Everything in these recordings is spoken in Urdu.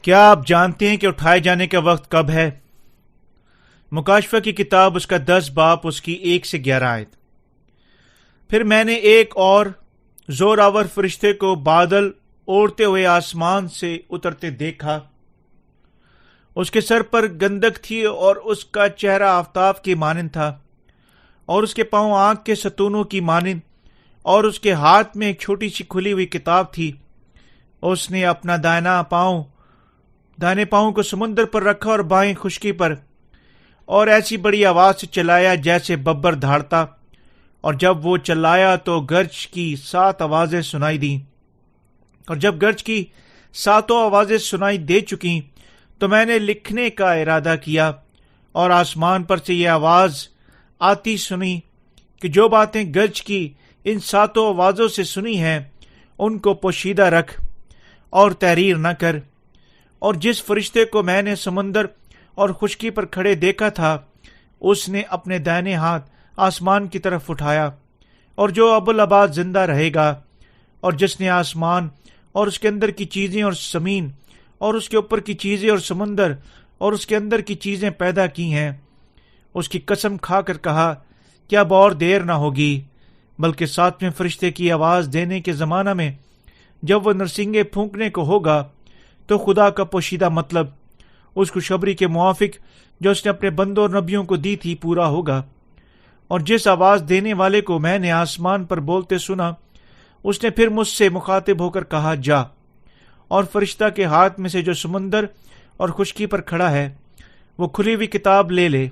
کیا آپ جانتے ہیں کہ اٹھائے جانے کا وقت کب ہے؟ مکاشفہ کی کتاب اس کا 10 باب اس کی 1 سے 11 آیت۔ پھر میں نے ایک اور زور آور فرشتے کو بادل اوڑھتے ہوئے آسمان سے اترتے دیکھا۔ اس کے سر پر گندک تھی اور اس کا چہرہ آفتاب کی مانند تھا، اور اس کے پاؤں آگ کے ستونوں کی مانند، اور اس کے ہاتھ میں ایک چھوٹی سی کھلی ہوئی کتاب تھی۔ اس نے اپنا دائنے پاؤں کو سمندر پر رکھا اور بائیں خشکی پر، اور ایسی بڑی آواز سے چلایا جیسے ببر دھاڑتا، اور جب وہ چلایا تو گرج کی 7 آوازیں سنائی دیں۔ اور جب گرج کی 7 آوازیں سنائی دے چکیں تو میں نے لکھنے کا ارادہ کیا، اور آسمان پر سے یہ آواز آتی سنی کہ جو باتیں گرج کی ان 7 آوازوں سے سنی ہیں ان کو پوشیدہ رکھ اور تحریر نہ کر۔ اور جس فرشتے کو میں نے سمندر اور خشکی پر کھڑے دیکھا تھا، اس نے اپنے دائنے ہاتھ آسمان کی طرف اٹھایا، اور جو ابوالآباد زندہ رہے گا، اور جس نے آسمان اور اس کے اندر کی چیزیں اور زمین اور اس کے اوپر کی چیزیں اور سمندر اور اس کے اندر کی چیزیں پیدا کی ہیں، اس کی قسم کھا کر کہا کہ اب اور دیر نہ ہوگی، بلکہ 7ویں فرشتے کی آواز دینے کے زمانہ میں جب وہ نرسنگے پھونکنے کو ہوگا تو خدا کا پوشیدہ مطلب اس خوشخبری کے موافق جو اس نے اپنے بندوں اور نبیوں کو دی تھی پورا ہوگا۔ اور جس آواز دینے والے کو میں نے آسمان پر بولتے سنا، اس نے پھر مجھ سے مخاطب ہو کر کہا، جا اور فرشتہ کے ہاتھ میں سے جو سمندر اور خشکی پر کھڑا ہے وہ کھلی ہوئی کتاب لے لے۔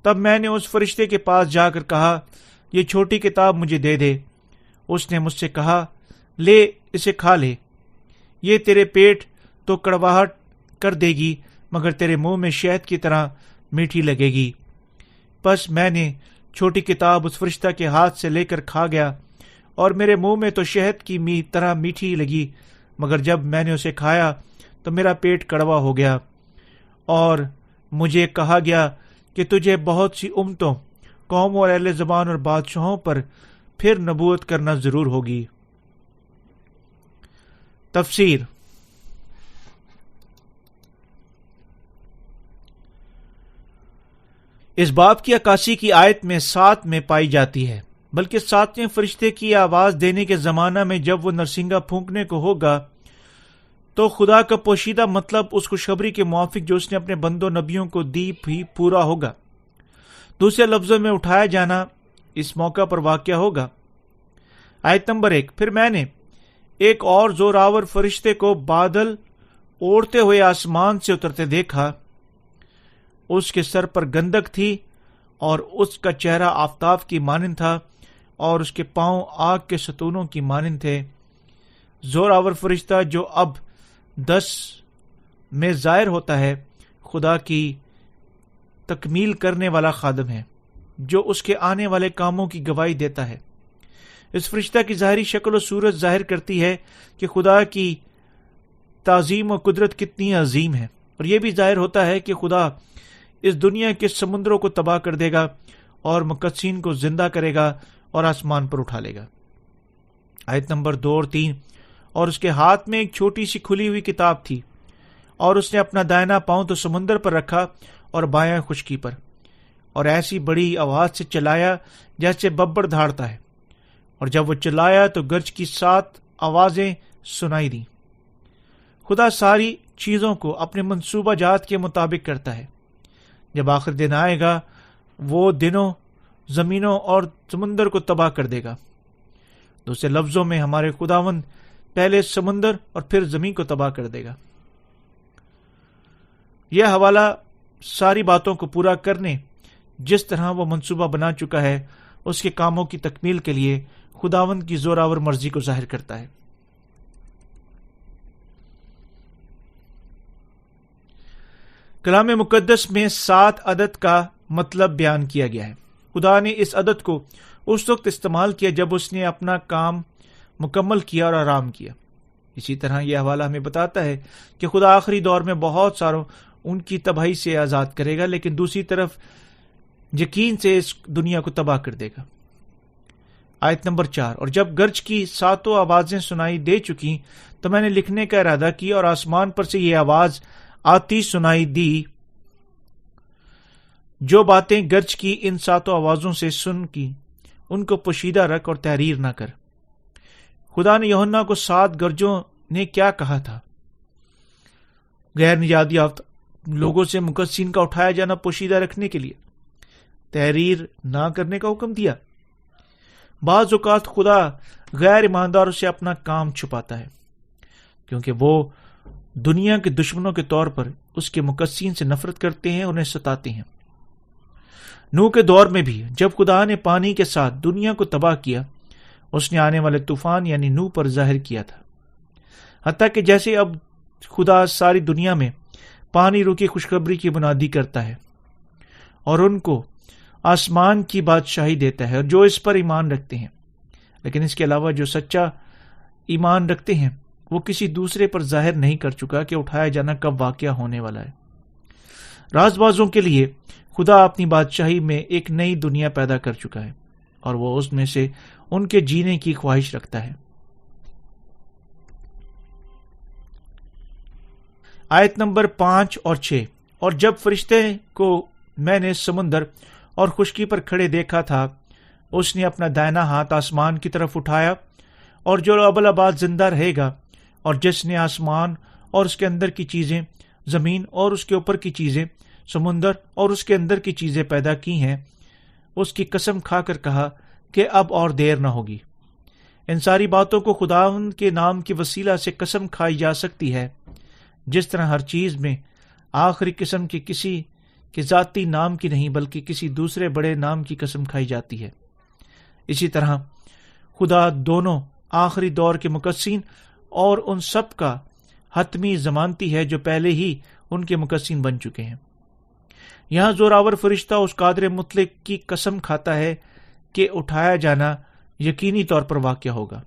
تب میں نے اس فرشتے کے پاس جا کر کہا، یہ چھوٹی کتاب مجھے دے دے۔ اس نے مجھ سے کہا، لے اسے کھا لے، یہ تیرے پیٹ تو کڑواہٹ کر دے گی مگر تیرے منہ میں شہد کی طرح میٹھی لگے گی۔ پس میں نے چھوٹی کتاب اس فرشتہ کے ہاتھ سے لے کر کھا گیا، اور میرے منہ میں تو شہد کی طرح میٹھی لگی، مگر جب میں نے اسے کھایا تو میرا پیٹ کڑوا ہو گیا۔ اور مجھے کہا گیا کہ تجھے بہت سی امتوں، قوموں اور اہل زبان اور بادشاہوں پر پھر نبوت کرنا ضرور ہوگی۔ تفسیر۔ اس باب کی 81 کی آیت میں 7 میں پائی جاتی ہے، بلکہ 7ویں فرشتے کی آواز دینے کے زمانہ میں جب وہ نرسنگا پھونکنے کو ہوگا تو خدا کا پوشیدہ مطلب اس خوشخبری کے موافق جو اس نے اپنے بندوں نبیوں کو دی بھی پورا ہوگا۔ دوسرے لفظوں میں اٹھایا جانا اس موقع پر واقع ہوگا۔ آیت نمبر 1، پھر میں نے ایک اور زور آور فرشتے کو بادل اوڑھتے ہوئے آسمان سے اترتے دیکھا۔ اس کے سر پر گندک تھی اور اس کا چہرہ آفتاب کی مانند تھا، اور اس کے پاؤں آگ کے ستونوں کی مانند تھے۔ زور آور فرشتہ جو اب 10 میں ظاہر ہوتا ہے، خدا کی تکمیل کرنے والا خادم ہے جو اس کے آنے والے کاموں کی گواہی دیتا ہے۔ اس فرشتہ کی ظاہری شکل و صورت ظاہر کرتی ہے کہ خدا کی تعظیم و قدرت کتنی عظیم ہے، اور یہ بھی ظاہر ہوتا ہے کہ خدا اس دنیا کے سمندروں کو تباہ کر دے گا اور مقدسین کو زندہ کرے گا اور آسمان پر اٹھا لے گا۔ آیت نمبر 2 اور 3، اور اس کے ہاتھ میں ایک چھوٹی سی کھلی ہوئی کتاب تھی، اور اس نے اپنا دائنا پاؤں تو سمندر پر رکھا اور بایاں خشکی پر، اور ایسی بڑی آواز سے چلایا جیسے ببر دھاڑتا ہے، اور جب وہ چلایا تو گرج کی 7 آوازیں سنائی دیں۔ خدا ساری چیزوں کو اپنے منصوبہ جات کے مطابق کرتا ہے۔ جب آخر دن آئے گا وہ دنوں زمینوں اور سمندر کو تباہ کر دے گا۔ دوسرے لفظوں میں ہمارے خداوند پہلے سمندر اور پھر زمین کو تباہ کر دے گا۔ یہ حوالہ ساری باتوں کو پورا کرنے جس طرح وہ منصوبہ بنا چکا ہے اس کے کاموں کی تکمیل کے لیے خداوند کی زوراور مرضی کو ظاہر کرتا ہے۔ کلام مقدس میں 7 عدد کا مطلب بیان کیا گیا ہے۔ خدا نے اس عدد کو اس وقت استعمال کیا جب اس نے اپنا کام مکمل کیا اور آرام کیا۔ اسی طرح یہ حوالہ ہمیں بتاتا ہے کہ خدا آخری دور میں بہت ساروں ان کی تباہی سے آزاد کرے گا، لیکن دوسری طرف یقین سے اس دنیا کو تباہ کر دے گا۔ آیت نمبر 4، اور جب گرج کی 7 آوازیں سنائی دے چکی تو میں نے لکھنے کا ارادہ کیا، اور آسمان پر سے یہ آواز آتی سنائی دی، جو باتیں گرج کی ان 7 آوازوں سے سن کی ان کو پوشیدہ رکھ اور تحریر نہ کر۔ خدا نے یوحنا کو 7 گرجوں نے کیا کہا تھا؟ غیر نجات یافتہ لوگوں سے مقدسین کا اٹھایا جانا پوشیدہ رکھنے کے لیے تحریر نہ کرنے کا حکم دیا۔ بعض اوقات خدا غیر ایمانداروں سے اپنا کام چھپاتا ہے کیونکہ وہ دنیا کے دشمنوں کے طور پر اس کے مقدسین سے نفرت کرتے ہیں اور انہیں ستاتے ہیں۔ نوح کے دور میں بھی جب خدا نے پانی کے ساتھ دنیا کو تباہ کیا، اس نے آنے والے طوفان یعنی نوح پر ظاہر کیا تھا، حتیٰ کہ جیسے اب خدا ساری دنیا میں پانی روکی خوشخبری کی بنیادی کرتا ہے اور ان کو آسمان کی بادشاہی دیتا ہے، اور جو اس پر ایمان رکھتے ہیں، لیکن اس کے علاوہ جو سچا ایمان رکھتے ہیں وہ کسی دوسرے پر ظاہر نہیں کر چکا کہ اٹھایا جانا کب واقعہ ہونے والا ہے۔ راز بازوں کے لیے خدا اپنی بادشاہی میں ایک نئی دنیا پیدا کر چکا ہے اور وہ اس میں سے ان کے جینے کی خواہش رکھتا ہے۔ آیت نمبر 5 اور 6، اور جب فرشتے کو میں نے سمندر اور خشکی پر کھڑے دیکھا تھا، اس نے اپنا دائنا ہاتھ آسمان کی طرف اٹھایا، اور جو ابد زندہ رہے گا، اور جس نے آسمان اور اس کے اندر کی چیزیں، زمین اور اس کے اوپر کی چیزیں، سمندر اور اس کے اندر کی چیزیں پیدا کی ہیں، اس کی قسم کھا کر کہا کہ اب اور دیر نہ ہوگی۔ ان ساری باتوں کو خداوند کے نام کی وسیلہ سے قسم کھائی جا سکتی ہے، جس طرح ہر چیز میں آخری قسم کی کسی کے ذاتی نام کی نہیں بلکہ کسی دوسرے بڑے نام کی قسم کھائی جاتی ہے۔ اسی طرح خدا دونوں آخری دور کے مقدسین اور ان سب کا حتمی ضمانتی ہے جو پہلے ہی ان کے مقدسین بن چکے ہیں۔ یہاں زوراور فرشتہ اس قادر مطلق کی قسم کھاتا ہے کہ اٹھایا جانا یقینی طور پر واقع ہوگا۔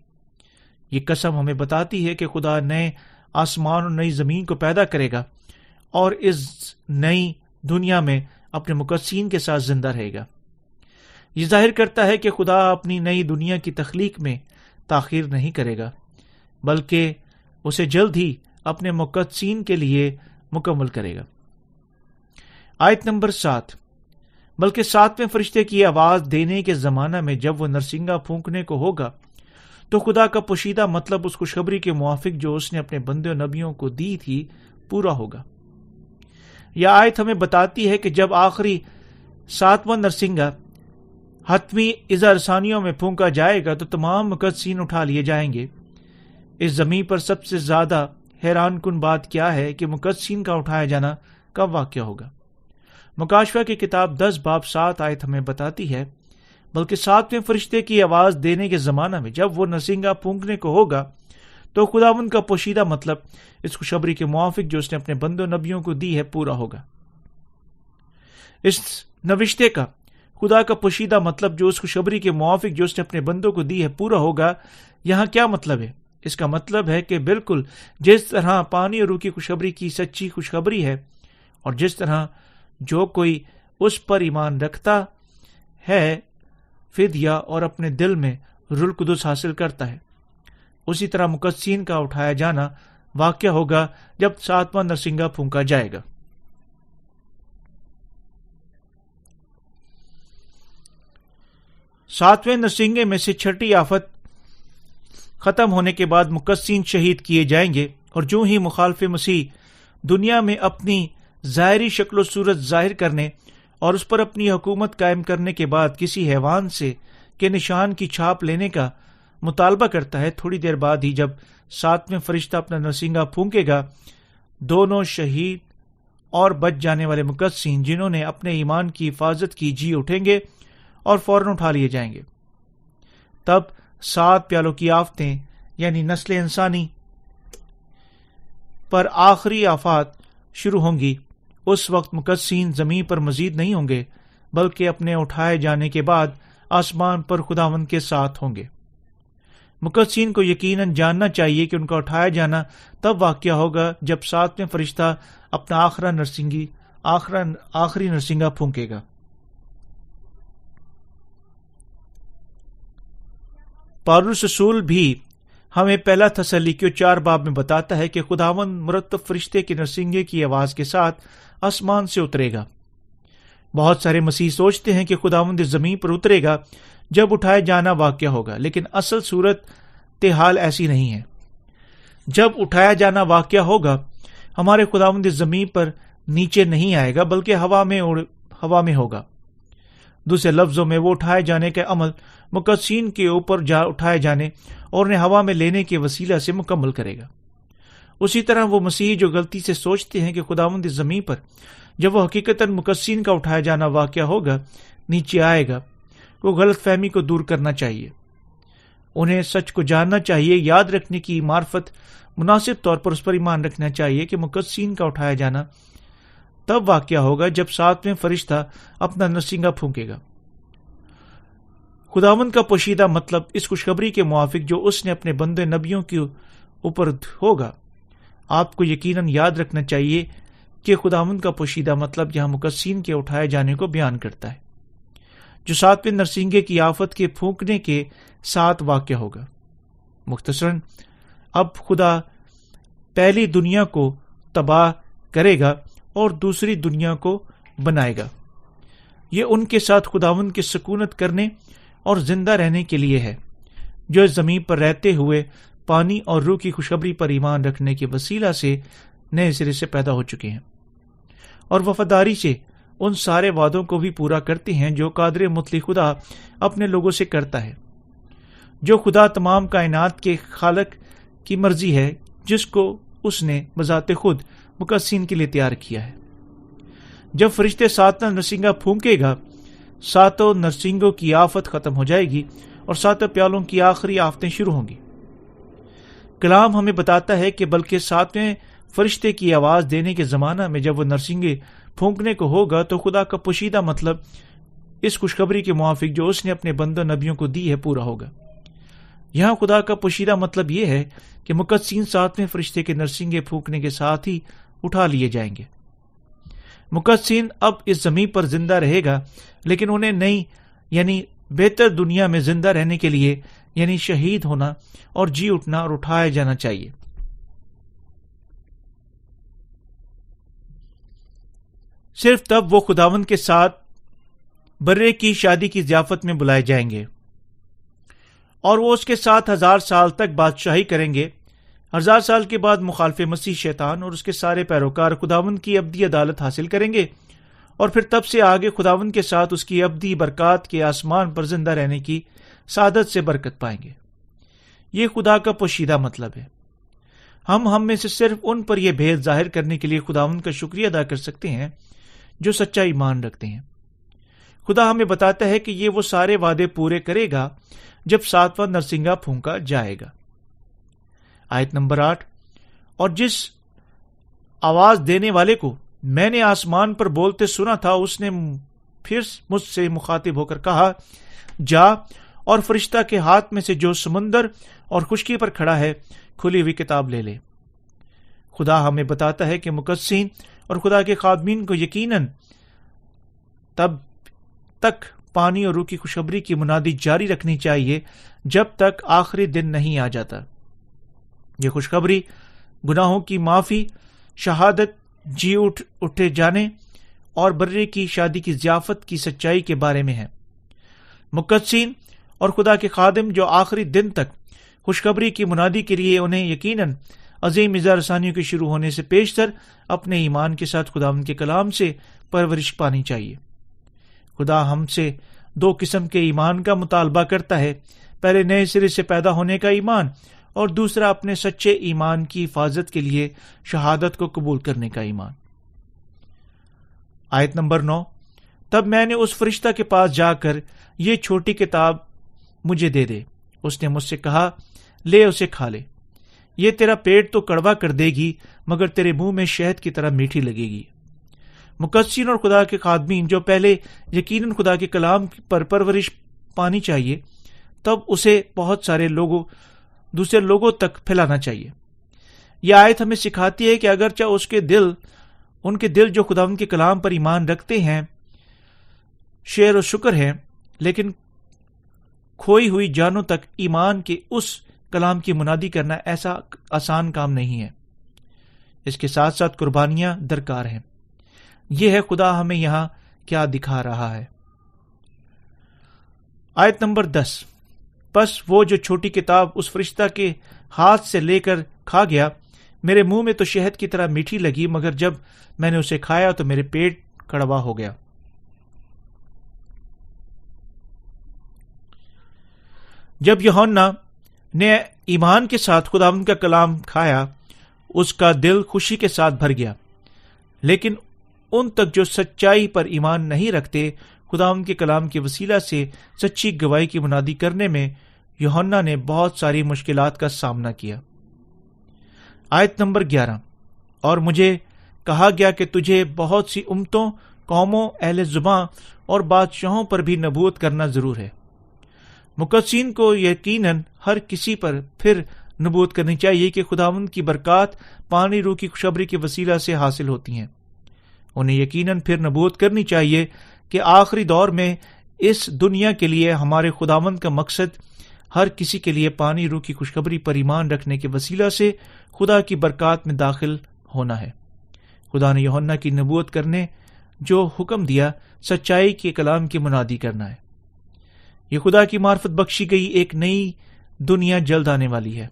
یہ قسم ہمیں بتاتی ہے کہ خدا نئے آسمان اور نئی زمین کو پیدا کرے گا اور اس نئی دنیا میں اپنے مقدسین کے ساتھ زندہ رہے گا۔ یہ ظاہر کرتا ہے کہ خدا اپنی نئی دنیا کی تخلیق میں تاخیر نہیں کرے گا بلکہ اسے جلد ہی اپنے مقدسین کے لیے مکمل کرے گا۔ آیت نمبر 7، بلکہ 7ویں فرشتے کی آواز دینے کے زمانہ میں جب وہ نرسنگا پھونکنے کو ہوگا تو خدا کا پوشیدہ مطلب اس خوشخبری کے موافق جو اس نے اپنے بندے و نبیوں کو دی تھی پورا ہوگا۔ یہ آیت ہمیں بتاتی ہے کہ جب آخری 7واں نرسنگا حتمی اذا رسانیوں میں پھونکا جائے گا تو تمام مقدسین اٹھا لیے جائیں گے۔ اس زمین پر سب سے زیادہ حیران کن بات کیا ہے کہ مقدسین کا اٹھایا جانا کب واقع ہوگا؟ مکاشفہ کی کتاب 10 باب 7 آیت ہمیں بتاتی ہے، بلکہ 7ویں فرشتے کی آواز دینے کے زمانہ میں جب وہ نرسنگا پھونکنے کو ہوگا تو خداوند کا پوشیدہ مطلب اس خوشخبری کے موافق جو اس نے اپنے بندوں نبیوں کو دی ہے پورا ہوگا۔ اس نوشتے کا خدا کا پوشیدہ مطلب جو اس خوشخبری کے موافق جو اس نے اپنے بندوں کو دی ہے پورا ہوگا، یہاں کیا مطلب ہے؟ اس کا مطلب ہے کہ بالکل جس طرح پانی اور روح کی خوشخبری کی سچی خوشخبری ہے اور جس طرح جو کوئی اس پر ایمان رکھتا ہے فدیہ اور اپنے دل میں روح القدس حاصل کرتا ہے، اسی طرح مقدسین کا اٹھایا جانا واقع ہوگا جب 7واں نرسنگا پھونکا جائے گا۔ ساتویں نرسنگے میں سے چھٹی آفت ختم ہونے کے بعد مقدسین شہید کیے جائیں گے، اور جو ہی مخالف مسیح دنیا میں اپنی ظاہری شکل و صورت ظاہر کرنے اور اس پر اپنی حکومت قائم کرنے کے بعد کسی حیوان سے کے نشان کی چھاپ لینے کا مطالبہ کرتا ہے، تھوڑی دیر بعد ہی جب 7ویں فرشتہ اپنا نرسنگا پھونکے گا، دونوں شہید اور بچ جانے والے مقدسین جنہوں نے اپنے ایمان کی حفاظت کی جی اٹھیں گے اور فوراً اٹھا لیے جائیں گے۔ تب 7 پیالوں کی آفتیں یعنی نسل انسانی پر آخری آفات شروع ہوں گی۔ اس وقت مقدسین زمین پر مزید نہیں ہوں گے بلکہ اپنے اٹھائے جانے کے بعد آسمان پر خداوند کے ساتھ ہوں گے۔ مقدسین کو یقیناً جاننا چاہیے کہ ان کا اٹھایا جانا تب واقع ہوگا جب 7ویں فرشتہ اپنا آخری نرسنگا پھونکے گا۔ پولس رسول بھی ہمیں پہلا تسلیکیوں 4 باب میں بتاتا ہے کہ خداوند مرتب فرشتے کے نرسنگے کی آواز کے ساتھ آسمان سے اترے گا۔ بہت سارے مسیح سوچتے ہیں کہ خداوند زمین پر اترے گا جب اٹھائے جانا واقع ہوگا، لیکن اصل صورت حال ایسی نہیں ہے۔ جب اٹھایا جانا واقع ہوگا، ہمارے خداوند زمین پر نیچے نہیں آئے گا بلکہ ہوا میں ہوگا۔ دوسرے لفظوں میں وہ اٹھائے جانے کا عمل مقدسین کے اوپر اٹھائے جانے اور انہیں ہوا میں لینے کے وسیلہ سے مکمل کرے گا۔ اسی طرح وہ مسیحی جو غلطی سے سوچتے ہیں کہ خداوند زمین پر جب وہ حقیقتاً مقدسین کا اٹھایا جانا واقع ہوگا نیچے آئے گا، وہ غلط فہمی کو دور کرنا چاہیے۔ انہیں سچ کو جاننا چاہیے، یاد رکھنے کی معرفت، مناسب طور پر اس پر ایمان رکھنا چاہیے کہ مقدسین کا اٹھایا جانا تب واقع ہوگا جب 7ویں فرشتہ اپنا نرسنگا پھونکے گا۔ خداوند کا پوشیدہ مطلب اس خوشخبری کے موافق جو اس نے اپنے بندے نبیوں کے اوپر ہوگا۔ آپ کو یقیناً یاد رکھنا چاہیے کہ خداوند کا پوشیدہ مطلب یہاں مقدسین کے اٹھائے جانے کو بیان کرتا ہے، جو 7ویں نرسنگے کی آفت کے پھونکنے کے ساتھ واقع ہوگا۔ مختصراً اب خدا پہلی دنیا کو تباہ کرے گا اور دوسری دنیا کو بنائے گا۔ یہ ان کے ساتھ خداوند کی سکونت کرنے اور زندہ رہنے کے لیے ہے، جو اس زمین پر رہتے ہوئے پانی اور روح کی خوشخبری پر ایمان رکھنے کے وسیلہ سے نئے سرے سے پیدا ہو چکے ہیں، اور وفاداری سے ان سارے وعدوں کو بھی پورا کرتے ہیں جو قادر مطلق خدا اپنے لوگوں سے کرتا ہے، جو خدا تمام کائنات کے خالق کی مرضی ہے، جس کو اس نے بذات خود مقدسین کے لیے تیار کیا ہے۔ جب فرشتے 7واں نرسنگا پھونکے گا، 7 نرسنگوں کی آفت ختم ہو جائے گی اور 7 پیالوں کی آخری آفتیں شروع ہوں گی۔ کلام ہمیں بتاتا ہے کہ بلکہ 7ویں فرشتے کی آواز دینے کے زمانہ میں جب وہ نرسنگے پھونکنے کو ہوگا تو خدا کا پوشیدہ مطلب اس خوشخبری کے موافق جو اس نے اپنے بندوں نبیوں کو دی ہے پورا ہوگا۔ یہاں خدا کا پوشیدہ مطلب یہ ہے کہ مقدسین 7ویں فرشتے کے نرسنگے پھونکنے کے ساتھ ہی اٹھا لیے جائیں گے۔ مقدسین اب اس زمین پر زندہ رہے گا، لیکن انہیں نئی یعنی بہتر دنیا میں زندہ رہنے کے لیے یعنی شہید ہونا اور جی اٹھنا اور اٹھایا جانا چاہیے۔ صرف تب وہ خداوند کے ساتھ برے کی شادی کی ضیافت میں بلائے جائیں گے اور وہ اس کے ساتھ 1000 سال تک بادشاہی کریں گے۔ 1000 سال کے بعد مخالف مسیح شیطان اور اس کے سارے پیروکار خداوند کی ابدی عدالت حاصل کریں گے، اور پھر تب سے آگے خداوند کے ساتھ اس کی ابدی برکات کے آسمان پر زندہ رہنے کی سعادت سے برکت پائیں گے۔ یہ خدا کا پوشیدہ مطلب ہے۔ ہم میں سے صرف ان پر یہ بھید ظاہر کرنے کے لیے خداوند کا شکریہ ادا کر سکتے ہیں جو سچا ایمان رکھتے ہیں۔ خدا ہمیں بتاتا ہے کہ یہ وہ سارے وعدے پورے کرے گا جب 7واں نرسنگا پھونکا جائے گا۔ آیت نمبر 8، اور جس آواز دینے والے کو میں نے آسمان پر بولتے سنا تھا، اس نے پھر مجھ سے مخاطب ہو کر کہا، جا اور فرشتہ کے ہاتھ میں سے جو سمندر اور خشکی پر کھڑا ہے کھلی ہوئی کتاب لے لے۔ خدا ہمیں بتاتا ہے کہ مقدسین اور خدا کے خادمین کو یقیناً تب تک پانی اور روح کی خوشخبری کی منادی جاری رکھنی چاہیے جب تک آخری دن نہیں آ جاتا۔ یہ خوشخبری گناہوں کی معافی، شہادت، جی اٹھے جانے اور برے کی شادی کی ضیافت کی سچائی کے بارے میں ہے۔ مقدسین اور خدا کے خادم جو آخری دن تک خوشخبری کی منادی کے لیے انہیں یقیناً عظیم اظہار رسانیوں کے شروع ہونے سے پیشتر اپنے ایمان کے ساتھ خداوند کے کلام سے پرورش پانی چاہیے۔ خدا ہم سے 2 قسم کے ایمان کا مطالبہ کرتا ہے، پہلے نئے سرے سے پیدا ہونے کا ایمان، اور دوسرا اپنے سچے ایمان کی حفاظت کے لیے شہادت کو قبول کرنے کا ایمان۔ آیت نمبر 9، تب میں نے اس فرشتہ کے پاس جا کر یہ چھوٹی کتاب مجھے دے دے۔ اس نے مجھ سے کہا، لے اسے کھا لے، یہ تیرا پیٹ تو کڑوا کر دے گی مگر تیرے منہ میں شہد کی طرح میٹھی لگے گی۔ مقدسین اور خدا کے خادمین جو پہلے یقیناً خدا کے کلام پر پرورش پانی چاہیے، تب اسے بہت سارے دوسرے لوگوں تک پھیلانا چاہیے۔ یہ آیت ہمیں سکھاتی ہے کہ اگرچہ ان کے دل جو خداوند کے کلام پر ایمان رکھتے ہیں شعر و شکر ہیں، لیکن کھوئی ہوئی جانوں تک ایمان کے اس کلام کی منادی کرنا ایسا آسان کام نہیں ہے۔ اس کے ساتھ ساتھ قربانیاں درکار ہیں۔ یہ ہے خدا ہمیں یہاں کیا دکھا رہا ہے۔ آیت نمبر 10، پس وہ جو چھوٹی کتاب اس فرشتہ کے ہاتھ سے لے کر کھا گیا، میرے منہ میں تو شہد کی طرح میٹھی لگی، مگر جب میں نے اسے کھایا تو میرے پیٹ کڑوا ہو گیا۔ جب یوحنا نے ایمان کے ساتھ خداوند کا کلام کھایا، اس کا دل خوشی کے ساتھ بھر گیا، لیکن ان تک جو سچائی پر ایمان نہیں رکھتے، خداوند کے کلام کے وسیلہ سے سچی گواہی کی منادی کرنے میں یوحنا نے بہت ساری مشکلات کا سامنا کیا۔ آیت نمبر 11، اور مجھے کہا گیا کہ تجھے بہت سی امتوں، قوموں، اہل زباں اور بادشاہوں پر بھی نبوت کرنا ضرور ہے۔ مقدسین کو یقیناً ہر کسی پر پھر نبوت کرنی چاہیے کہ خداوند کی برکات پانی روح کی خوشخبری کے وسیلہ سے حاصل ہوتی ہیں۔ انہیں یقیناً پھر نبوت کرنی چاہیے کہ آخری دور میں اس دنیا کے لیے ہمارے خداوند کا مقصد ہر کسی کے لیے پانی روح کی خوشخبری پر ایمان رکھنے کے وسیلہ سے خدا کی برکات میں داخل ہونا ہے۔ خدا نے یوحنا کی نبوت کرنے جو حکم دیا، سچائی کے کلام کی منادی کرنا ہے۔ یہ خدا کی معرفت بخشی گئی ایک نئی دنیا جلد آنے والی ہے،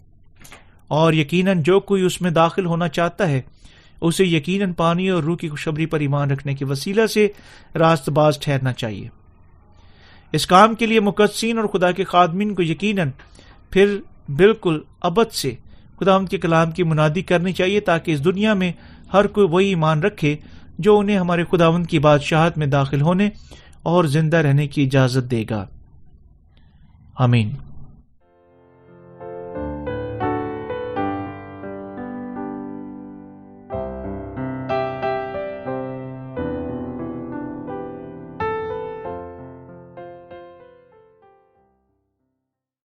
اور یقیناً جو کوئی اس میں داخل ہونا چاہتا ہے اسے یقیناً پانی اور روح کی خوشخبری پر ایمان رکھنے کے وسیلہ سے راست باز ٹھہرنا چاہیے۔ اس کام کے لیے مقدسین اور خدا کے خادمین کو یقیناً پھر بالکل ابد سے خداوند کے کلام کی منادی کرنی چاہیے، تاکہ اس دنیا میں ہر کوئی وہی ایمان رکھے جو انہیں ہمارے خداوند کی بادشاہت میں داخل ہونے اور زندہ رہنے کی اجازت دے گا۔ آمین۔